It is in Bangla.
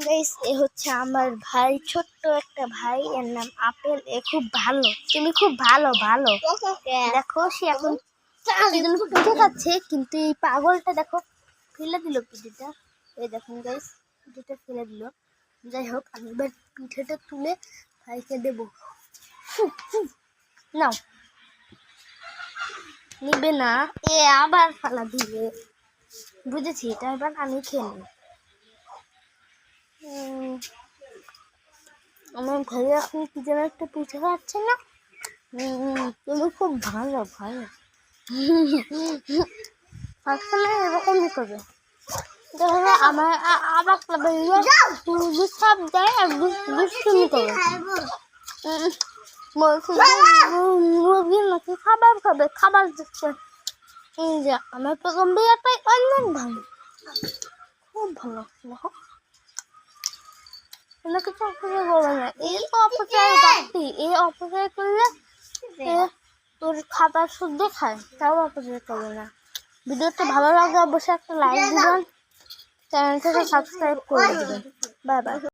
গাইস, এ হচ্ছে আমার ভাই, ছোট্ট একটা ভাই, এর নাম আপেল। এ খুব ভালো, তুমি খুব ভালো ভালো। দেখো সে এখন পিঠে খাচ্ছে, কিন্তু এই পাগলটা দেখো ফেলে দিল পিঠেটা। এই দেখুন গাইস, পিঠেটা ফেলে দিল। যাই হোক, আমি এবার পিঠেটা তুলে ভাইকে দেবো। নাও, নিবে না, এ আবার ফালা দিবে। বুঝেছি, এটা এবার আমি খেয়ে নেব। আমার ভাইয়া এখন কি যেন একটা পিঠে খাচ্ছে না। তুমি খুব ভালো ভালো। আসলে এরকমই করবে। তাহলে আমার আবার সব দেয় আর দুষ্টুমি করে। বলছি মুরগির নাকি খাবার খাবে, খাবার দিচ্ছে। এই যে আমার প্রথম বিয়েটাই অনেক ভালো, খুব ভালো। দেখো, কিছু অপচয় করবে না। এই অপচয় গাছটি, এই অপচয় করলে তোর খাবার শুদ্ধ খায়, তাও অপচয় করবে না। ভিডিওটা ভালো লাগলে অবশ্যই একটা লাইক দিবেন, চ্যানেলটাকে সাবস্ক্রাইব করে দেবেন। Bye bye.